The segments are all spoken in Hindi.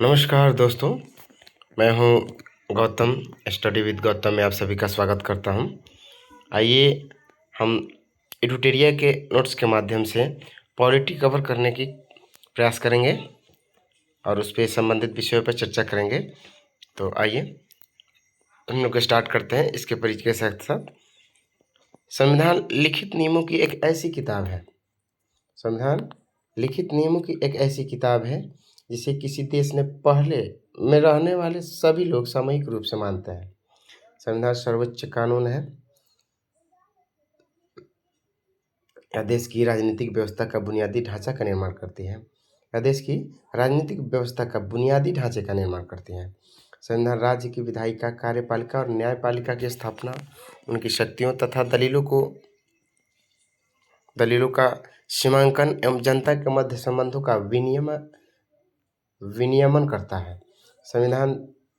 नमस्कार दोस्तों, मैं हूं गौतम। स्टडी विद गौतम में आप सभी का स्वागत करता हूं। आइए हम एडुटेरिया के नोट्स के माध्यम से पॉलिटी कवर करने की प्रयास करेंगे और उस पर संबंधित विषयों पर चर्चा करेंगे। तो आइए हम लोग स्टार्ट करते हैं इसके परिचय के साथ। संविधान लिखित नियमों की एक ऐसी किताब है। संविधान लिखित नियमों की एक ऐसी किताब है जिसे किसी देश ने पहले में रहने वाले सभी लोग सामूहिक रूप से मानते हैं। संविधान सर्वोच्च कानून है। यह देश की राजनीतिक व्यवस्था का बुनियादी ढांचा का निर्माण करती है। यह देश की राजनीतिक व्यवस्था का बुनियादी ढांचे का निर्माण करती है। संविधान राज्य की विधायिका, कार्यपालिका और न्यायपालिका की स्थापना, उनकी शक्तियों तथा दलीलों का सीमांकन एवं जनता के मध्य संबंधों का विनियमन करता है। संविधान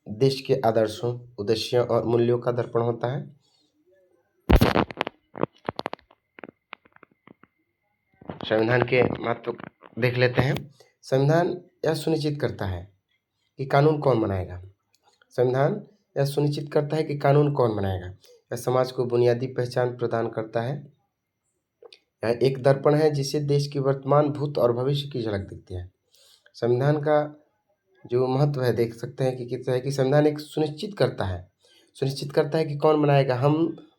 देश के आदर्शों, उद्देश्यों और मूल्यों का दर्पण होता है। संविधान के महत्व देख लेते हैं। संविधान यह सुनिश्चित करता है कि कानून कौन बनाएगा। संविधान यह सुनिश्चित करता है कि कानून कौन बनाएगा। यह समाज को बुनियादी पहचान प्रदान करता है। यह एक दर्पण है जिससे देश की वर्तमान, भूत और भविष्य की झलक दिखती है। संविधान का जो महत्व है देख सकते हैं कि कितना है कि संविधान एक सुनिश्चित करता है कि कौन बनाएगा। हम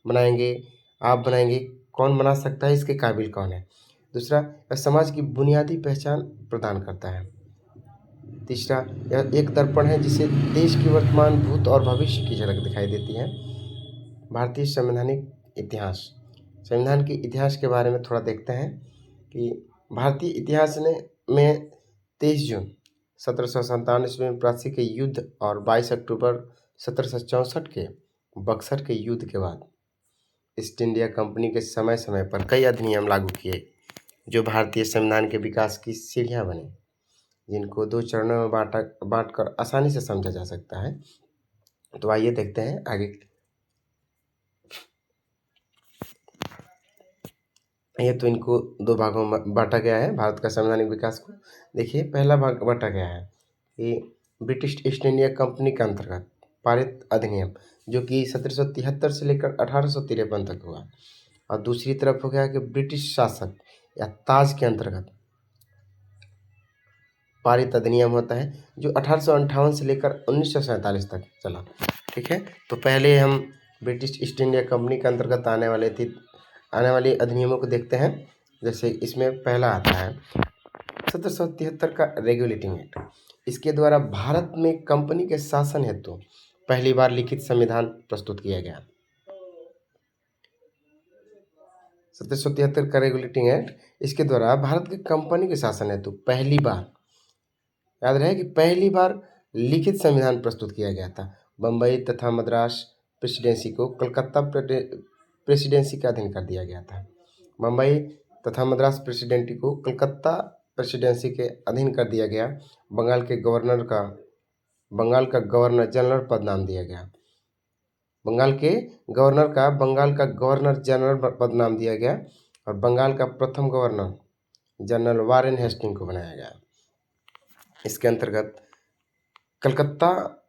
बनाएंगे, आप बनाएंगे, कौन बना सकता है, इसके काबिल कौन है। दूसरा, यह समाज की बुनियादी पहचान प्रदान करता है। तीसरा, यह एक दर्पण है जिससे देश की वर्तमान, भूत और भविष्य की झलक दिखाई देती है। भारतीय संवैधानिक इतिहास। संविधान के इतिहास के बारे में थोड़ा देखते हैं कि भारतीय इतिहास में 23 जून 1797 में प्लासी के युद्ध और 22 अक्टूबर 1764 के बक्सर के युद्ध के बाद ईस्ट इंडिया कंपनी के समय समय पर कई अधिनियम लागू किए जो भारतीय संविधान के विकास की सीढ़ियां बने, जिनको 2 चरणों में बांटकर आसानी से समझा जा सकता है। तो आइए देखते हैं आगे। ये तो इनको 2 भागों में बांटा गया है भारत का संवैधानिक विकास को। देखिए, पहला भाग बांटा गया है कि ब्रिटिश ईस्ट इंडिया कंपनी के अंतर्गत पारित अधिनियम, जो कि 1773 से लेकर 1853 तक हुआ। और दूसरी तरफ हो गया कि ब्रिटिश शासक या ताज के अंतर्गत पारित अधिनियम होता है, जो 1858 से लेकर 1947 तक चला। ठीक है, तो पहले हम ब्रिटिश ईस्ट इंडिया कंपनी के अंतर्गत आने वाले अधिनियमों को देखते हैं। जैसे इसमें पहला आता है 1773 का रेगुलेटिंग एक्ट। इसके द्वारा भारत में कंपनी के शासन हेतु पहली बार लिखित संविधान प्रस्तुत किया गया। 1773 का रेगुलेटिंग एक्ट, इसके द्वारा भारत के कंपनी के शासन हेतु पहली बार, याद रहे कि पहली बार लिखित संविधान प्रस्तुत किया गया था। बम्बई तथा मद्रास प्रेसिडेंसी को कलकत्ता प्रेसिडेंसी का अधीन कर दिया गया था। बम्बई तथा मद्रास प्रेसिडेंसी को कलकत्ता प्रेसिडेंसी के अधीन कर दिया गया। बंगाल का गवर्नर जनरल पद नाम दिया गया। बंगाल का गवर्नर जनरल पद नाम दिया गया और बंगाल का प्रथम गवर्नर जनरल वारेन हेस्टिंग को बनाया गया। इसके अंतर्गत कलकत्ता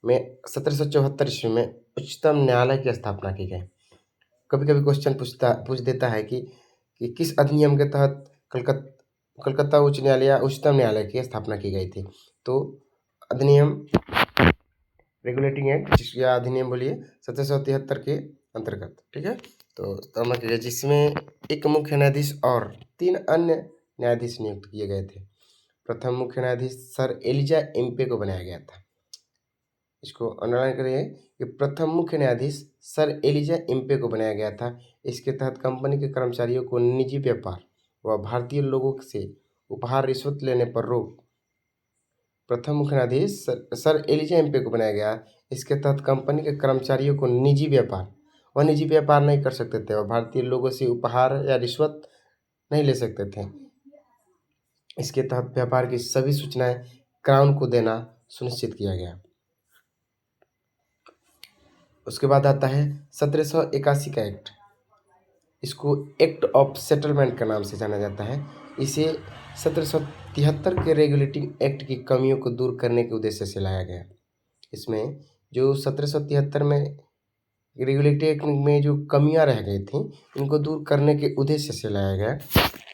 में 1774 ईस्वी में उच्चतम न्यायालय की स्थापना की गई। कभी कभी क्वेश्चन पूछ देता है कि किस अधिनियम के तहत कलकत्ता उच्च न्यायालय या उच्चतम न्यायालय की स्थापना की गई थी। तो अधिनियम रेगुलेटिंग एक्ट या अधिनियम बोलिए 1773 के अंतर्गत। ठीक है, तो समझिए, जिसमें एक मुख्य न्यायाधीश और 3 अन्य न्यायाधीश नियुक्त किए गए थे। प्रथम मुख्य न्यायाधीश सर एलिजा एम्पे को बनाया गया था। इसको अंडरलाइन करिए कि प्रथम मुख्य न्यायाधीश सर एलिजा एम्पे को बनाया गया था। इसके तहत कंपनी के कर्मचारियों को निजी व्यापार व भारतीय लोगों से उपहार रिश्वत लेने पर रोक। प्रथम मुख्य न्यायाधीश सर एलिजा एम्पे को बनाया गया। इसके तहत कंपनी के कर्मचारियों को निजी व्यापार नहीं कर सकते थे और भारतीय लोगों से उपहार या रिश्वत नहीं ले सकते थे। इसके तहत व्यापार की सभी सूचनाएं क्राउन को देना सुनिश्चित किया गया। उसके बाद आता है 1781 का एक्ट। इसको एक्ट ऑफ सेटलमेंट के नाम से जाना जाता है। इसे 1773 के रेगुलेटिंग एक्ट की कमियों को दूर करने के उद्देश्य से लाया गया। इसमें जो 1773 में रेगुलेटिंग एक्ट में जो कमियां रह गई थी, इनको दूर करने के उद्देश्य से लाया गया।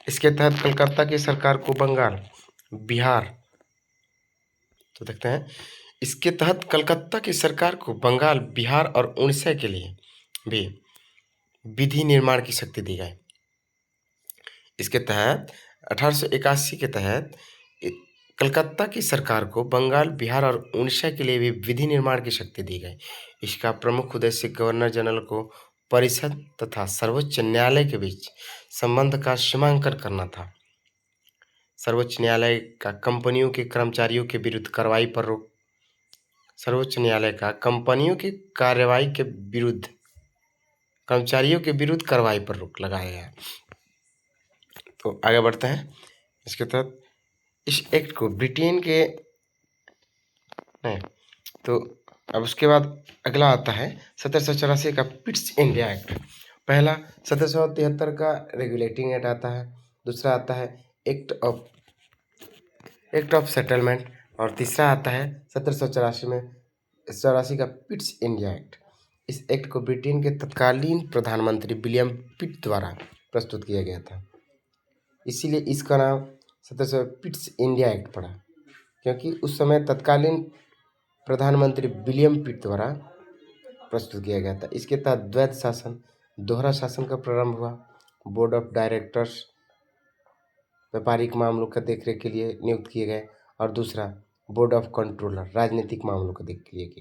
इसके तहत कलकत्ता की सरकार को बंगाल, बिहार, तो देखते हैं, इसके तहत कलकत्ता की सरकार को बंगाल, बिहार और उड़ीसा के लिए भी विधि निर्माण की शक्ति दी गई। इसके तहत 1881 के तहत कलकत्ता की सरकार को बंगाल, बिहार और उड़ीसा के लिए भी विधि निर्माण की शक्ति दी गई। इसका प्रमुख उद्देश्य गवर्नर जनरल को परिषद तथा सर्वोच्च न्यायालय के बीच संबंध का सीमांकन करना था। सर्वोच्च न्यायालय का कंपनियों के कर्मचारियों के विरुद्ध कार्रवाई पर रोक सर्वोच्च न्यायालय का कंपनियों की कार्रवाई के विरुद्ध कर्मचारियों के विरुद्ध कार्रवाई पर रोक लगाया गया। तो आगे बढ़ते हैं। इसके तहत इस एक्ट को ब्रिटेन के नहीं, तो अब उसके बाद अगला आता है 1784 का पिट्स इंडिया एक्ट। पहला 1773 का रेगुलेटिंग एक्ट आता है, दूसरा आता है एक्ट ऑफ सेटलमेंट, और तीसरा आता है 1784 का पिट्स इंडिया एक्ट। इस एक्ट को ब्रिटेन के तत्कालीन प्रधानमंत्री विलियम पिट द्वारा प्रस्तुत किया गया था, इसीलिए इसका नाम 1700 पिट्स इंडिया एक्ट पड़ा, क्योंकि उस समय तत्कालीन प्रधानमंत्री विलियम पिट द्वारा प्रस्तुत किया गया था। इसके तहत द्वैध शासन, दोहरा शासन का प्रारंभ हुआ। बोर्ड ऑफ डायरेक्टर्स व्यापारिक मामलों का देखरेख के लिए नियुक्त किए गए, और दूसरा बोर्ड ऑफ कंट्रोलर राजनीतिक मामलों का देखरेख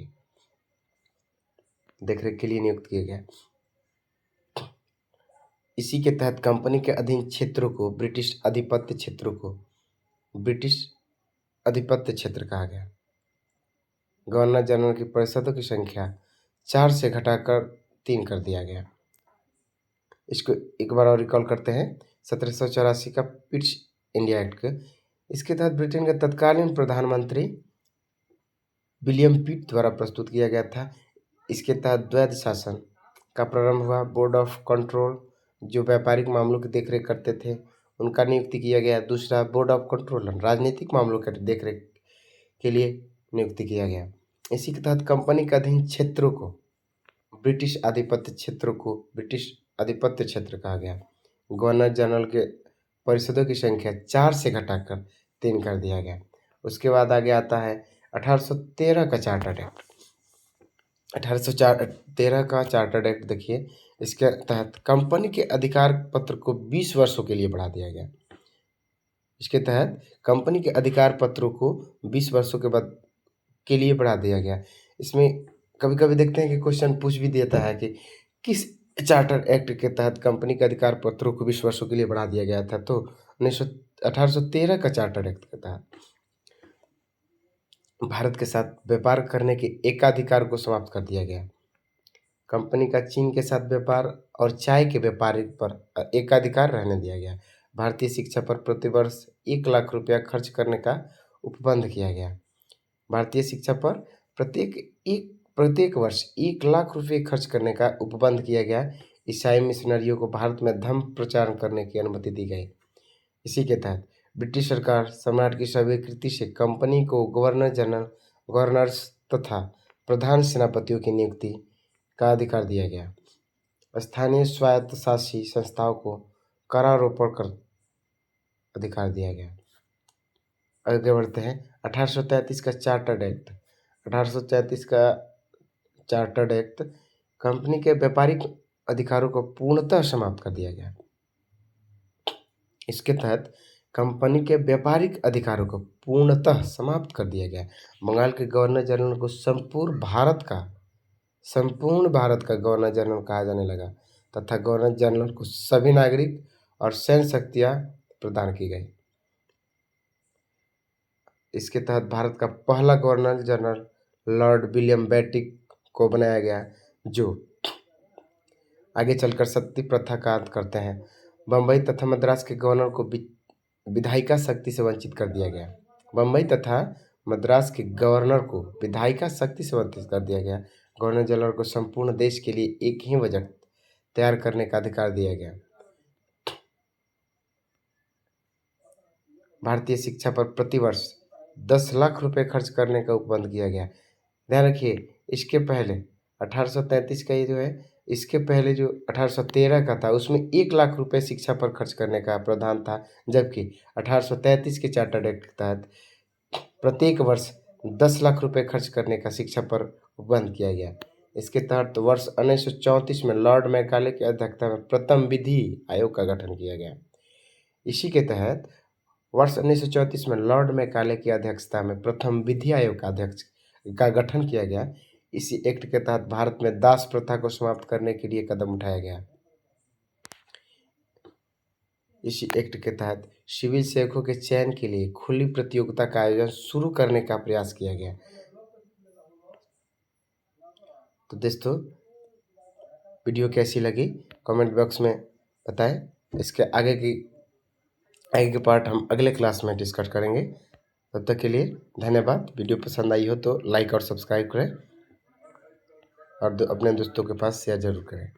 के लिए नियुक्त किए गए। इसी के तहत कंपनी के अधीन क्षेत्रों को ब्रिटिश आधिपत्य क्षेत्र कहा गया। गवर्नर जनरल की परिषदों की संख्या 4 से घटाकर 3 कर दिया गया। इसको एक बार और रिकॉल करते हैं। 1784 का पिट्स इंडिया एक्ट के, इसके तहत ब्रिटेन के तत्कालीन प्रधानमंत्री विलियम पिट द्वारा प्रस्तुत किया गया था। इसके तहत द्वैध शासन का प्रारंभ हुआ। बोर्ड ऑफ कंट्रोल जो व्यापारिक मामलों की देखरेख करते थे, उनका नियुक्ति किया गया। दूसरा बोर्ड ऑफ कंट्रोलर राजनीतिक मामलों की देखरेख के लिए नियुक्ति किया गया। इसी के तहत कंपनी के अधीन क्षेत्रों को ब्रिटिश आधिपत्य क्षेत्र कहा गया। गवर्नर जनरल के परिषदों की संख्या 4 से घटाकर 3 कर दिया गया। उसके बाद आगे आता है 1813 का चार्टर्ड एक्ट। 1813 का चार्टर्ड एक्ट देखिए, इसके तहत कंपनी के अधिकार पत्र को 20 वर्षों के लिए बढ़ा दिया गया। इसके तहत कंपनी के अधिकार पत्रों को 20 वर्षों के बाद के लिए बढ़ा दिया गया। इसमें कभी कभी देखते हैं कि क्वेश्चन पूछ भी देता है कि किस चार्टर एक्ट के तहत कंपनी के अधिकार पत्रों को 20 वर्षों के लिए बढ़ा दिया गया था। तो 1813 का चार्टर एक्ट के तहत भारत के साथ व्यापार करने के एकाधिकार को समाप्त कर दिया गया। कंपनी का चीन के साथ व्यापार और चाय के व्यापारिक पर एकाधिकार रहने दिया गया। भारतीय शिक्षा पर प्रतिवर्ष 1 लाख रुपया खर्च करने का उपबंध किया गया। भारतीय शिक्षा पर प्रत्येक वर्ष 1 लाख रुपये खर्च करने का उपबंध किया गया। ईसाई मिशनरियों को भारत में धर्म प्रचार करने की अनुमति दी गई। इसी के तहत ब्रिटिश सरकार सम्राट की स्वीकृति से कंपनी को गवर्नर्स तथा प्रधान सेनापतियों की नियुक्ति का अधिकार दिया गया। स्थानीय स्वायत्तशासी संस्थाओं को करारोपण कर अधिकार दिया गया। आगे बढ़ते हैं। 1833 का चार्टर्ड एक्ट। 1833 का चार्टर्ड एक्ट कंपनी के व्यापारिक अधिकारों को पूर्णतः समाप्त कर दिया गया। इसके तहत कंपनी के व्यापारिक अधिकारों को पूर्णतः समाप्त कर दिया गया। बंगाल के गवर्नर जनरल को संपूर्ण भारत का गवर्नर जनरल कहा जाने लगा तथा गवर्नर जनरल को सभी नागरिक और सैन्य शक्तियां प्रदान की गई। इसके तहत भारत का पहला governor general Lord William Bentinck को बनाया गया, जो आगे चलकर सती प्रथा का अंत करते हैं। बम्बई तथा मद्रास के गवर्नर को विधायिका शक्ति से वंचित कर दिया गया। बम्बई तथा मद्रास के गवर्नर को विधायिका शक्ति से वंचित कर दिया गया। गवर्नर जनरल को संपूर्ण देश के लिए एक ही बजट तैयार करने का अधिकार दिया गया। भारतीय शिक्षा पर प्रतिवर्ष 10 लाख रुपए खर्च करने का उपबंध किया गया। ध्यान रखिए, इसके पहले 1833 का ये जो है, इसके पहले जो 1813 का था उसमें 1 लाख रुपए शिक्षा पर खर्च करने का प्रावधान था, जबकि 1833 के चार्टर्ड एक्ट के तहत प्रत्येक वर्ष 10 लाख रुपए खर्च करने का शिक्षा पर उपबंध किया गया। इसके तहत वर्ष 1934 में लॉर्ड मैकाले की अध्यक्षता में प्रथम विधि आयोग का गठन किया गया। इसी के तहत वर्ष 1934 में लॉर्ड मैकाले की अध्यक्षता में प्रथम विधि आयोग का गठन किया गया। इसी एक्ट के तहत भारत में दास प्रथा को समाप्त करने के लिए कदम उठाया गया। इसी एक्ट के तहत सिविल सेवकों के चयन के लिए खुली प्रतियोगिता का आयोजन शुरू करने का प्रयास किया गया। तो दोस्तों, वीडियो कैसी लगी कमेंट बॉक्स में बताएं। इसके आगे के पार्ट हम अगले क्लास में डिस्कस करेंगे। तब तक के लिए धन्यवाद। वीडियो पसंद आई हो तो लाइक और सब्सक्राइब करें और अपने दोस्तों के पास शेयर जरूर करें।